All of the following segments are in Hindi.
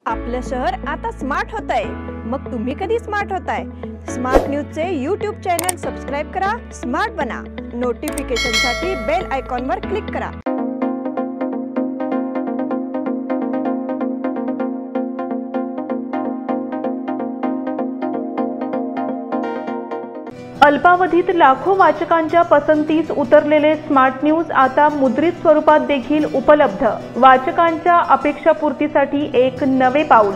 आपलं शहर आता स्मार्ट होत आहे। मग तुम्ही कधी स्मार्ट होताय? स्मार्ट न्यूजचे यूट्यूब चॅनल सबस्क्राइब करा, स्मार्ट बना। नोटिफिकेशनसाठी बेल आयकॉनवर क्लिक करा। अल्पावधीत लाखो वाचकांच्या पसंतीस उतरलेले स्मार्ट न्यूज आता मुद्रित स्वरूपात देखील उपलब्ध। वाचकांच्या अपेक्षापूर्तीसाठी एक नवे पाऊल।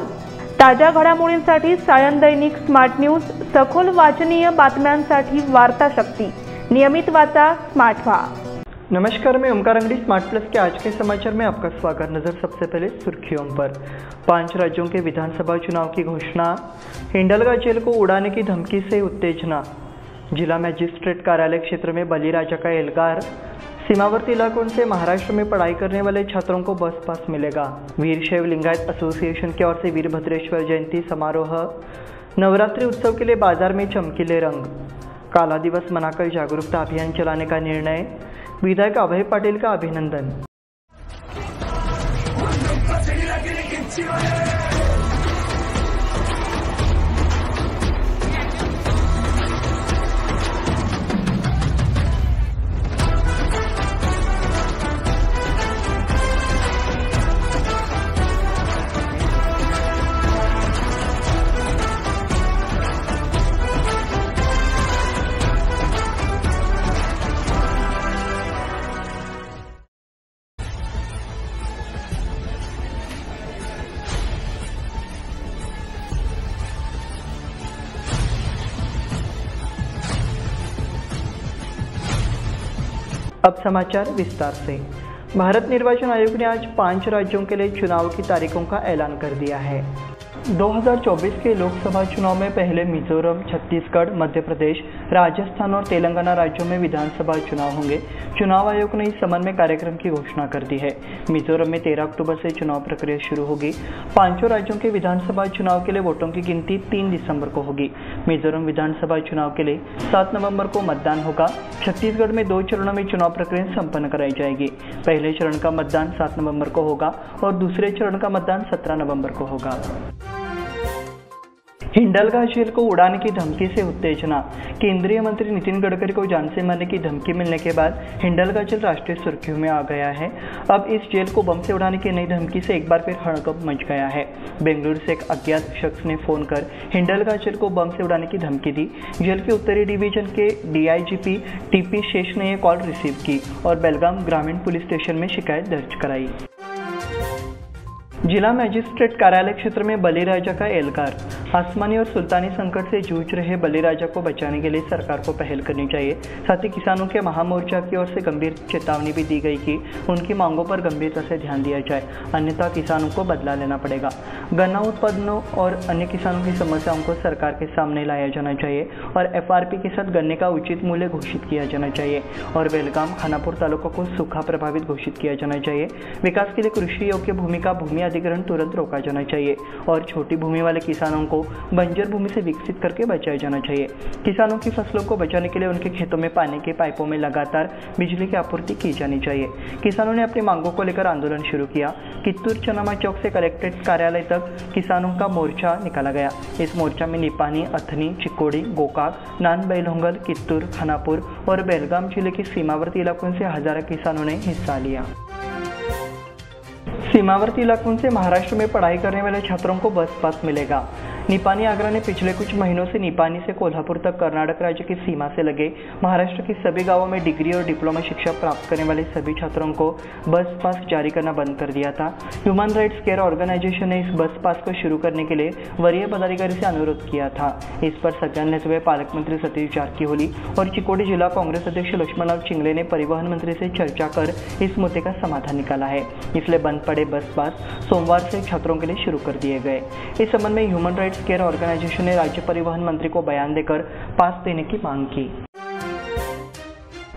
ताज्या घडामोडींसाठी सायन दैनिक स्मार्ट न्यूज, सखोल वाचनीय बातम्यांसाठी वार्ता शक्ति। नियमित वाचा, स्मार्ट व्हा। नमस्कार, मैं ओमकार अंगड़ी स्मार्ट प्लस के आज के समाचार में आपका स्वागत। नजर सबसे पहले सुर्खियों पर। 5 राज्यों के विधानसभा चुनाव की घोषणा। हिंडलगा जेल को उड़ाने की धमकी से उत्तेजना। जिला मजिस्ट्रेट कार्यालय क्षेत्र में बलिराजा का एल्गार। सीमावर्ती इलाकों से महाराष्ट्र में पढ़ाई करने वाले छात्रों को बस पास मिलेगा। वीर शैव लिंगायत एसोसिएशन की ओर से वीरभद्रेश्वर जयंती समारोह। नवरात्रि उत्सव के लिए बाजार में चमकीले रंग। काला दिवस मनाकर जागरूकता अभियान चलाने का निर्णय। विधायक अभय पाटिल का अभिनंदन। अब समाचार विस्तार से। भारत निर्वाचन आयोग ने आज 5 राज्यों के लिए चुनाव की तारीखों का ऐलान कर दिया है। 2024 के लोकसभा चुनाव में पहले मिजोरम, छत्तीसगढ़, मध्य प्रदेश, राजस्थान और तेलंगाना राज्यों में विधानसभा चुनाव होंगे। चुनाव आयोग ने इस संबंध में कार्यक्रम की घोषणा कर दी है। मिजोरम में 13 अक्टूबर से चुनाव प्रक्रिया शुरू होगी। 5 राज्यों के विधानसभा चुनाव के लिए वोटों की गिनती 3 दिसंबर को होगी। मिजोरम विधानसभा चुनाव के लिए 7 नवंबर को मतदान होगा। छत्तीसगढ़ में 2 चरणों में चुनाव प्रक्रिया संपन्न कराई जाएगी। पहले चरण का मतदान 7 नवंबर को होगा और दूसरे चरण का मतदान 17 नवंबर को होगा। हिंडलगा जेल को उड़ाने की धमकी से उत्तेजना। केंद्रीय मंत्री नितिन गडकरी को जान से मारने की धमकी मिलने के बाद हिंडलगा जेल राष्ट्रीय सुर्खियों में आ गया है। अब इस जेल को बम से उड़ाने की नई धमकी से एक बार फिर हड़कंप मच गया है। बेंगलुरु से एक अज्ञात शख्स ने फोन कर हिंडलगा जेल को बम से उड़ाने की धमकी दी। जेल के उत्तरी डिवीजन के डीआईजीपी टीपी शेष ने यह कॉल रिसीव की और बेलगाम ग्रामीण पुलिस स्टेशन में शिकायत दर्ज कराई। जिला मजिस्ट्रेट कार्यालय क्षेत्र में बलिराजा का एल्गार। आसमानी और सुल्तानी संकट से जूझ रहे बलिराजा को बचाने के लिए सरकार को पहल करनी चाहिए। साथ ही किसानों के महामोर्चा की ओर से गंभीर चेतावनी भी दी गई कि उनकी मांगों पर गंभीरता से ध्यान दिया जाए, अन्यथा किसानों को बदला लेना पड़ेगा। गन्ना उत्पादनों और अन्य किसानों की समस्याओं को सरकार के सामने लाया जाना चाहिए और एफआरपी के साथ गन्ने का उचित मूल्य घोषित किया जाना चाहिए और बेलगाम खानापुर तालुका को सूखा प्रभावित घोषित किया जाना चाहिए। विकास के लिए कृषि योग्य भूमि का भूमि अधिग्रहण तुरंत रोका जाना चाहिए और छोटी भूमि वाले किसानों को बंजर भूमि से विकसित करके बचाया जाना चाहिए। किसानों की फसलों को बचाने के लिए उनके खेतों में पानी के पाइपों में लगातार बिजली की आपूर्ति की जानी चाहिए। किसानों ने अपनी मांगों को लेकर आंदोलन शुरू किया। कित्तूर चनामा चौक से कलेक्ट्रेट कार्यालय तक किसानों का मोर्चा निकाला गया। इस मोर्चा में निपानी, अथनी, चिकोड़ी, गोकाक, नानबैलोंगल, कित्तूर, खानापुर और बेलगाम जिले के सीमावर्ती इलाकों से हजारों किसानों ने हिस्सा लिया। सीमावर्ती इलाकों से महाराष्ट्र में पढ़ाई करने वाले छात्रों को बस पास मिलेगा। निपानी आगरा ने पिछले कुछ महीनों से निपानी से कोल्हापुर तक कर्नाटक राज्य की सीमा से लगे महाराष्ट्र के सभी गांवों में डिग्री और डिप्लोमा शिक्षा प्राप्त करने वाले सभी छात्रों को बस पास जारी करना बंद कर दिया था। ह्यूमन राइट्स केयर ऑर्गेनाइजेशन ने इस बस पास को शुरू करने के लिए वरीय पदाधिकारी से अनुरोध किया था। इस पर संज्ञान लेते हुए पालक मंत्री सतीश जारकीहोली और चिकोड़ी जिला कांग्रेस अध्यक्ष लक्ष्मणराव चिंगले ने परिवहन मंत्री से चर्चा कर इस मुद्दे का समाधान निकाला है। इसलिए बंद पड़े बस पास सोमवार से छात्रों के लिए शुरू कर दिए गए। इस संबंध में ह्यूमन राइट्स केयर ऑर्गेनाइजेशन ने राज्य परिवहन मंत्री को बयान देकर पास देने की मांग की।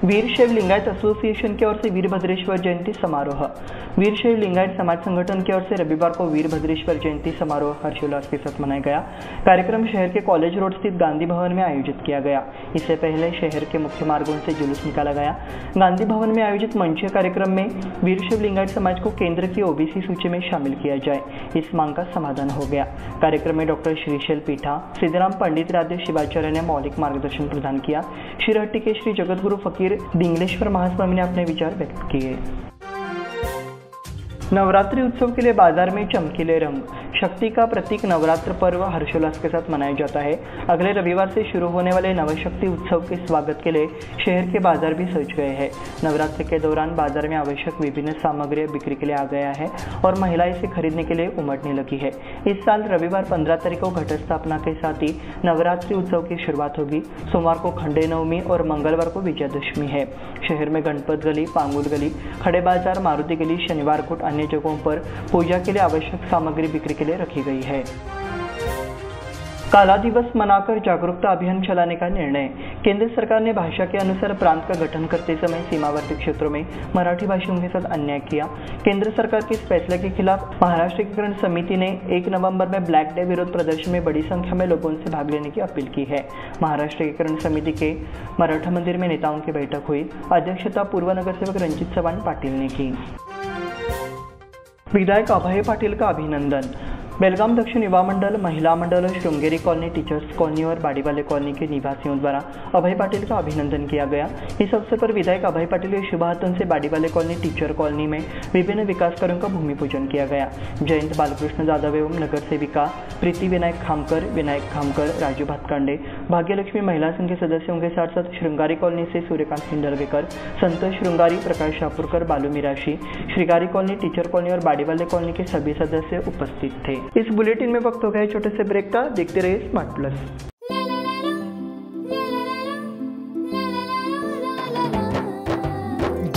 वीर शैव लिंगायत एसोसिएशन की ओर से वीरभद्रेश्वर जयंती समारोह। वीरशैव लिंगायत समाज संगठन की ओर से रविवार को वीरभद्रेश्वर जयंती समारोह हर्षोल्लास के साथ मनाया गया। कार्यक्रम शहर के कॉलेज रोड स्थित गांधी भवन में आयोजित किया गया। इससे पहले शहर के मुख्य मार्गों से जुलूस निकाला गया। गांधी भवन में आयोजित मंचीय कार्यक्रम में वीरशैव लिंगायत समाज को केंद्र की ओबीसी सूची में शामिल किया जाए, इस मांग का समाधान हो गया। कार्यक्रम में डॉक्टर श्रीशैल पीठा, सिद्धराम पंडित राधे शिवाचार्य ने मौलिक मार्गदर्शन प्रदान किया। शिरहट्टी के श्री जगतगुरु फकीर दिंगलेश्वर महास्वामी ने अपने विचार व्यक्त किए। नवरात्रि उत्सव के लिए बाजार में चमकीले रंग। शक्ति का प्रतीक नवरात्र पर्व हर्षोल्लास के साथ मनाया जाता है। अगले रविवार से शुरू होने वाले नवशक्ति उत्सव के स्वागत के लिए शहर के बाजार भी सज गए हैं। नवरात्र के दौरान बाजार में आवश्यक विभिन्न सामग्री बिक्री के लिए आ गया है और महिलाएं इसे खरीदने के लिए उमड़ने लगी है। इस साल रविवार 15 तारीख को घट स्थापना के साथ ही नवरात्रि उत्सव की शुरुआत होगी। सोमवार को खंडे नवमी और मंगलवार को विजयादशमी है। शहर में गणपत गली, पांगुल गली, खड़े बाजार, मारुति गली, शनिवार को अन्य जगहों पर पूजा के लिए आवश्यक सामग्री बिक्री के लिए रखी गई है। काला दिवस मनाकर जागरूकता अभियान चलाने का निर्णय। केंद्र सरकार ने भाषा के अनुसार प्रांत का गठन करते समय सीमावर्ती क्षेत्रों में मराठी भाषियों के साथ अन्याय किया। केंद्र सरकार के इस फैसले के खिलाफ महाराष्ट्र एकीकरण समिति ने 1 नवंबर में ब्लैक डे विरोध प्रदर्शन में बड़ी संख्या में लोगों से भाग लेने की अपील की है। महाराष्ट्र एकीकरण समिति के मराठा मंदिर में नेताओं की बैठक हुई। अध्यक्षता पूर्व नगर सेवक रंजित चव्हाण पाटिल ने की। विधायक अभय पाटिल का अभिनंदन। बेलगाम दक्षिण युवा मंडल, महिला मंडल, श्रृंगेरी कॉलोनी, टीचर्स कॉलोनी और बाड़ीवाले कॉलोनी के निवासियों द्वारा अभय पाटिल का अभिनंदन किया गया। इस अवसर पर विधायक अभय पाटिल के शुभ हाथों से बाड़ीवाले कॉलोनी, टीचर कॉलोनी में विभिन्न विकास कार्यों का भूमि पूजन किया गया। जयंत बालकृष्ण जाधव एवं नगर सेविका प्रीति विनायक खामकर, राजू भातकांडे, भाग्यलक्ष्मी महिला संघ के सदस्यों के साथ साथ श्रृंगारी कॉलोनी से सूर्यकांत हिंडलवेकर, संतोष श्रृंगारी, प्रकाश शाहपुरकर, बालू मिराशी, श्रीगारी कॉलोनी, टीचर कॉलोनी और बाड़ीवाले कॉलोनी के सभी सदस्य उपस्थित थे। इस बुलेटिन में वक्त हो गया छोटे से ब्रेक का। देखते रहिए स्मार्ट प्लस।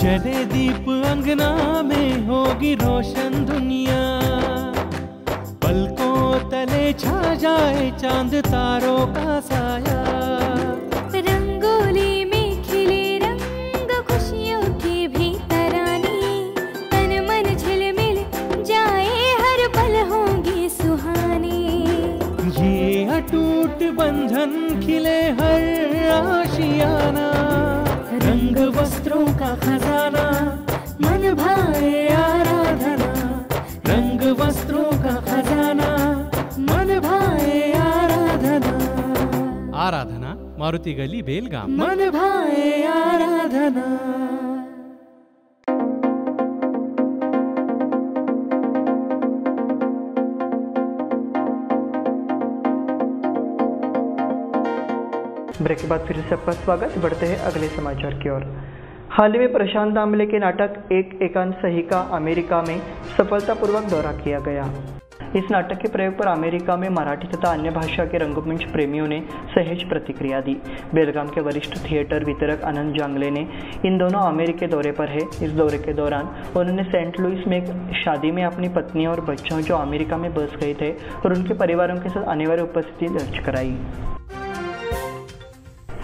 जले दीप अंगना में होगी रोशन दुनिया, पलकों तले छा जाए चांद तारों का साया। रंगोली में खिले रंग खुशियों की भी तरानी, तन मन झिलमिल जाए हर पल होंगी सुहानी। ये अटूट बंधन खिले हर आशियाना, रंग वस्त्रों का खजाना मन भाए आराधना। रंग वस्त्रों का खजाना मन भाए आराधना। आराधना मारुति गली बेलगाम। मन भाए आराधना। ब्रेक के बाद फिर से आपका स्वागत। बढ़ते हैं अगले समाचार की ओर। हाल ही में प्रशांत दामले के नाटक एक एकांत सही का अमेरिका में सफलतापूर्वक दौरा किया गया। इस नाटक के प्रयोग पर अमेरिका में मराठी तथा अन्य भाषा के रंगमंच प्रेमियों ने सहज प्रतिक्रिया दी। बेलगाम के वरिष्ठ थिएटर वितरक आनंद जांगले ने इन दोनों अमेरिकी दौरे पर है। इस दौरे के दौरान उन्होंने सेंट लुइस में एक शादी में अपनी पत्नी और बच्चों जो अमेरिका में बस गए थे और उनके परिवारों के साथ अनिवार्य उपस्थिति दर्ज कराई।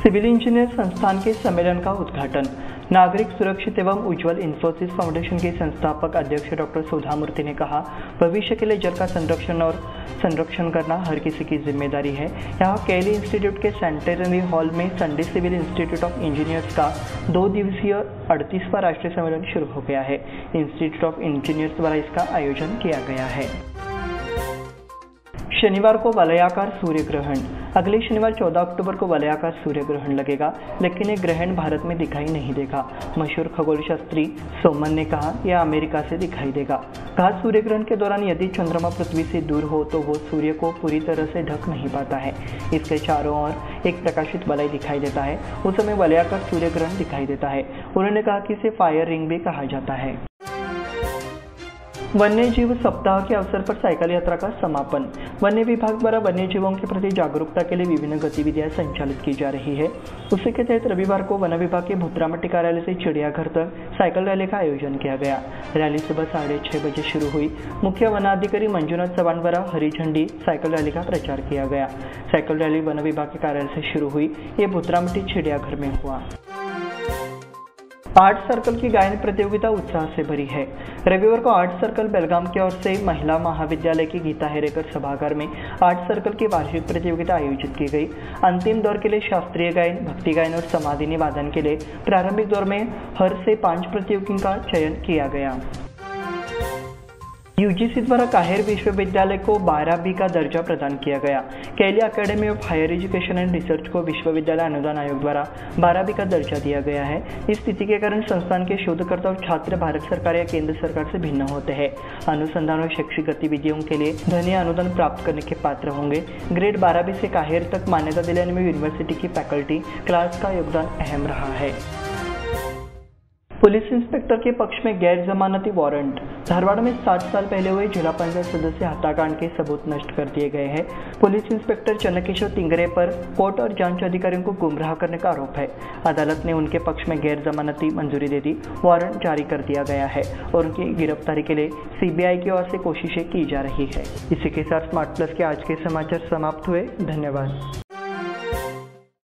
सिविल इंजीनियर संस्थान के सम्मेलन का उद्घाटन। नागरिक सुरक्षित एवं उज्ज्वल इंफोसिस फाउंडेशन के संस्थापक अध्यक्ष डॉक्टर सुधा मूर्ति ने कहा, भविष्य के लिए जल का संरक्षण करना हर किसी की जिम्मेदारी है। यहाँ केली इंस्टीट्यूट के सेंटेनरी हॉल में Sunday civil institute of engineers का 2 दिवसीय 38वां राष्ट्रीय सम्मेलन शुरू हो गया है। इंस्टीट्यूट ऑफ इंजीनियर्स द्वारा इसका आयोजन किया गया है। शनिवार को वलयाकार सूर्य ग्रहण। अगले शनिवार 14 अक्टूबर को वलयाकार सूर्य ग्रहण लगेगा, लेकिन ये ग्रहण भारत में दिखाई नहीं देगा। मशहूर खगोलशास्त्री सोमन ने कहा, यह अमेरिका से दिखाई देगा। कहा, सूर्य ग्रहण के दौरान यदि चंद्रमा पृथ्वी से दूर हो तो वो सूर्य को पूरी तरह से ढक नहीं पाता है। इसके चारों ओर एक प्रकाशित वलय दिखाई देता है। उस समय वलयाकार सूर्य ग्रहण दिखाई देता है। उन्होंने कहा कि इसे फायर रिंग भी कहा जाता है। वन्य जीव सप्ताह के अवसर पर साइकिल यात्रा का समापन। वन्य विभाग द्वारा वन्य जीवों के प्रति जागरूकता के लिए विभिन्न गतिविधियां संचालित की जा रही है। उसी के तहत रविवार को वन विभाग के भुत्रामट्टी कार्यालय से चिड़ियाघर तक साइकिल रैली का आयोजन किया गया। रैली सुबह 6:30 बजे शुरू हुई। मुख्य वनाधिकारी मंजुनाथ चव्हाण द्वारा हरी झंडी साइकिल रैली का प्रचार किया गया। साइकिल रैली वन विभाग के कार्यालय से शुरू हुई। ये भुत्रामट्टी चिड़ियाघर में हुआ। आर्ट सर्कल की गायन प्रतियोगिता उत्साह से भरी है। रविवार को आर्ट सर्कल बेलगाम की ओर से महिला महाविद्यालय की गीता हेरेकर सभागार में आर्ट सर्कल की वार्षिक प्रतियोगिता आयोजित की गई। अंतिम दौर के लिए शास्त्रीय गायन, भक्ति गायन और समाधिनी वादन के लिए प्रारंभिक दौर में हर से 5 प्रतियोगियों का चयन किया गया। यूजीसी द्वारा काहिर विश्वविद्यालय को 12B का दर्जा प्रदान किया गया। K L academy of higher education and research को विश्वविद्यालय अनुदान आयोग द्वारा 12B का दर्जा दिया गया है। इस स्थिति के कारण संस्थान के शोधकर्ता और छात्र भारत सरकार या केंद्र सरकार से भिन्न होते हैं। अनुसंधान और शैक्षिक गतिविधियों के लिए धन या अनुदान प्राप्त करने के पात्र होंगे। ग्रेड 12B से काहिर तक मान्यता दिलाने में यूनिवर्सिटी की फैकल्टी क्लास का योगदान अहम रहा है। पुलिस इंस्पेक्टर के पक्ष में गैर जमानती वारंट। धारवाड़ में 7 साल पहले हुए जिला पंचायत सदस्य हत्याकांड के सबूत नष्ट कर दिए गए हैं। पुलिस इंस्पेक्टर चन्नकेशव तिंगरे पर कोर्ट और जांच अधिकारियों को गुमराह करने का आरोप है। अदालत ने उनके पक्ष में गैर जमानती मंजूरी दे दी। वारंट जारी कर दिया गया है और उनकी गिरफ्तारी के लिए CBI की ओर से कोशिशें की जा रही है। इसी के साथ स्मार्ट प्लस के आज के समाचार समाप्त हुए। धन्यवाद।